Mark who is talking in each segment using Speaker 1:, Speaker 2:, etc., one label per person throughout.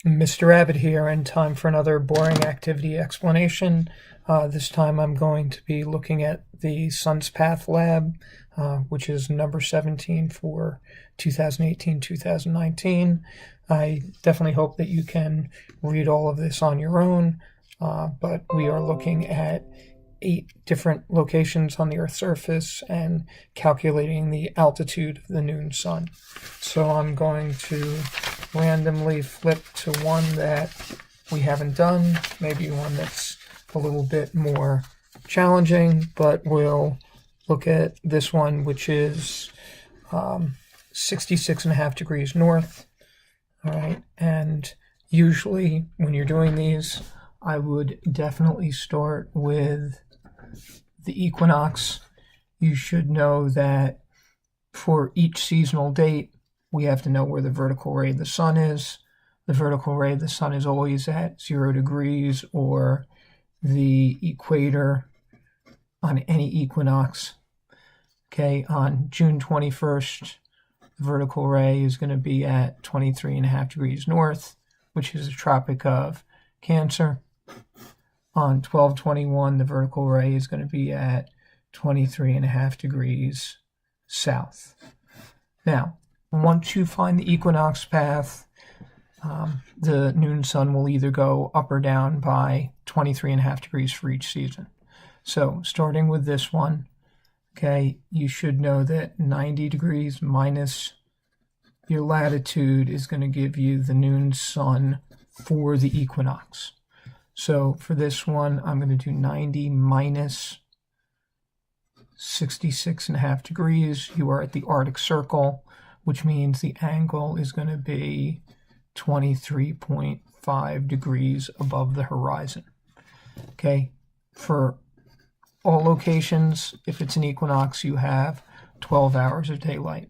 Speaker 1: Mr. Abbott here, and time for another boring activity explanation. This time I'm going to be looking at the Sun's Path lab, which is number 17 for 2018-2019. I definitely hope that you can read all of this on your own, but we are looking at 8 different locations on the Earth's surface and calculating the altitude of the noon sun. So I'm going to randomly flip to one that we haven't done, maybe one that's a little bit more challenging, but we'll look at this one, which is 66.5 degrees north. All right, and usually when you're doing these, I would definitely start with the equinox. You should know that for each seasonal date, we have to know where the vertical ray of the sun is. The vertical ray of the sun is always at 0 degrees or the equator on any equinox. Okay, on June 21st, the vertical ray is going to be at 23.5 degrees north, which is the Tropic of Cancer. On 12/21, the vertical ray is going to be at 23.5 degrees south. Now, once you find the equinox path, the noon sun will either go up or down by 23.5 degrees for each season. So starting with this one, okay, you should know that 90 degrees minus your latitude is going to give you the noon sun for the equinox. So for this one, I'm going to do 90 minus 66.5 degrees. You are at the Arctic Circle, which means the angle is going to be 23.5 degrees above the horizon. Okay, for all locations, if it's an equinox, you have 12 hours of daylight.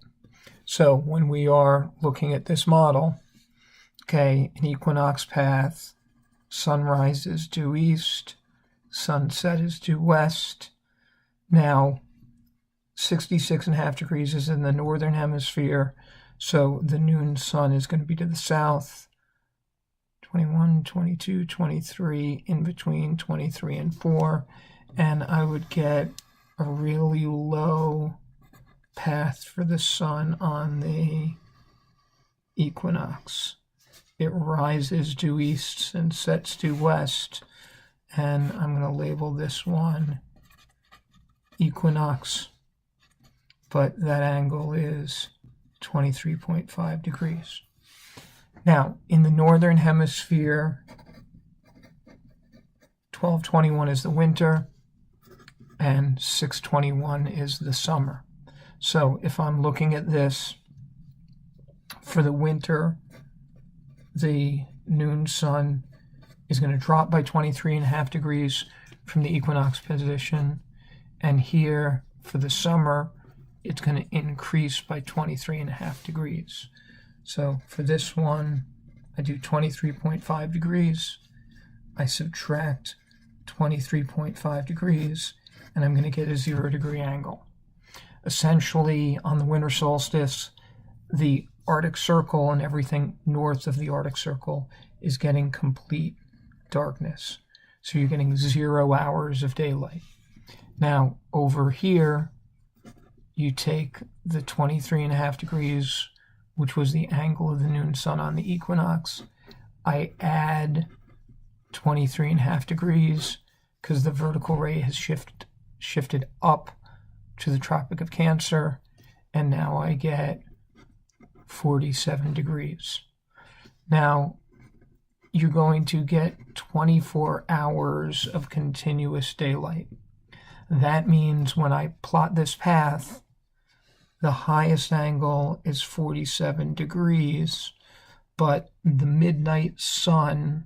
Speaker 1: So when we are looking at this model, okay, an equinox path, sunrise is due east, sunset is due west. Now, 66.5 degrees is in the northern hemisphere, so the noon sun is going to be to the south. 21, 22, 23, in between 23 and 4, and I would get a really low path for the sun on the equinox. It rises due east and sets due west, and I'm going to label this one equinox, but that angle is 23.5 degrees. Now, in the northern hemisphere, 12/21 is the winter, and 6/21 is the summer. So if I'm looking at this, for the winter, the noon sun is going to drop by 23.5 degrees from the equinox position, and here for the summer it's going to increase by 23.5 degrees. So for this one, I do 23.5 degrees, I subtract 23.5 degrees, and I'm going to get a 0 degree angle. Essentially, on the winter solstice, the Arctic Circle and everything north of the Arctic Circle is getting complete darkness. So you're getting 0 hours of daylight. Now, over here, you take the 23.5 degrees, which was the angle of the noon sun on the equinox. I add 23.5 degrees because the vertical ray has shifted up to the Tropic of Cancer, and now I get 47 degrees. Now, you're going to get 24 hours of continuous daylight. That means when I plot this path, the highest angle is 47 degrees, but the midnight sun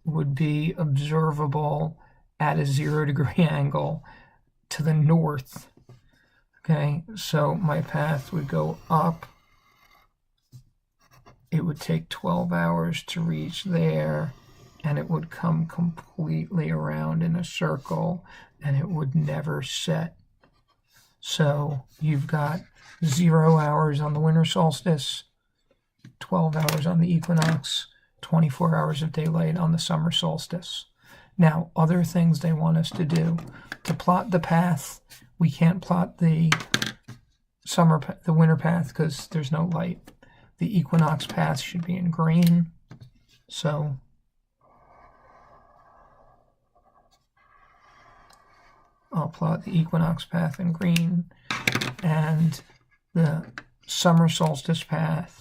Speaker 1: would be observable at a 0 degree angle to the north. Okay, so my path would go up. It would take 12 hours to reach there, and it would come completely around in a circle, and it would never set. So you've got 0 hours on the winter solstice, 12 hours on the equinox. 24 hours of daylight on the summer solstice. Now, other things they want us to do. To plot the path, we can't plot the winter path because there's no light. The equinox path should be in green. So I'll plot the equinox path in green, and the summer solstice path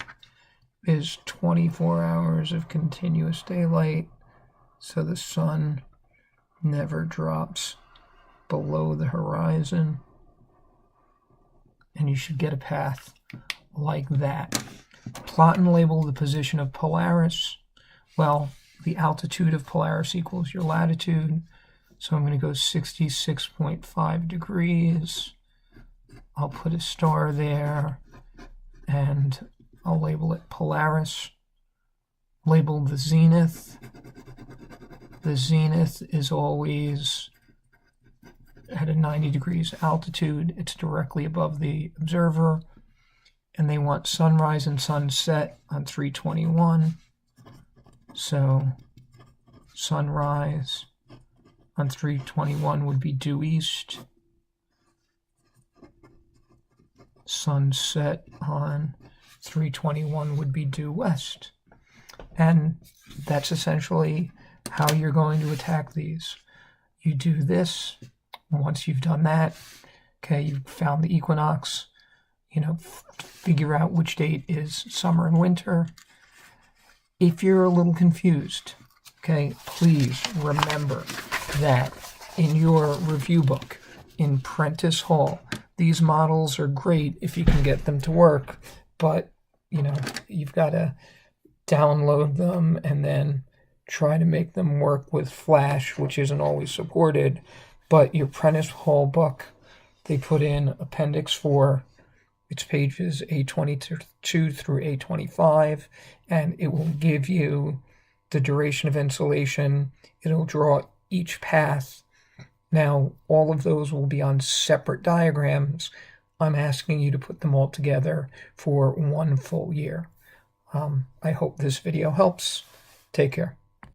Speaker 1: is 24 hours of continuous daylight, so the sun never drops below the horizon, and you should get a path like that. Plot and label the position of Polaris. Well, the altitude of Polaris equals your latitude, so I'm going to go 66.5 degrees. I'll put a star there, and I'll label it Polaris. Label the zenith. The zenith is always at a 90 degrees altitude. It's directly above the observer. And they want sunrise and sunset on 321. So sunrise on 321 would be due east. Sunset on 321 would be due west. And that's essentially how you're going to attack these. You do this. Once you've done that, okay, you've found the equinox, figure out which date is summer and winter. If you're a little confused, okay, please remember that in your review book, in Prentice Hall, these models are great if you can get them to work, but, you've got to download them and then try to make them work with Flash, which isn't always supported. But your Prentice Hall book, they put in Appendix 4, it's pages A22 through A25, and it will give you the duration of insolation. It'll draw each path. Now, all of those will be on separate diagrams. I'm asking you to put them all together for one full year. I hope this video helps. Take care.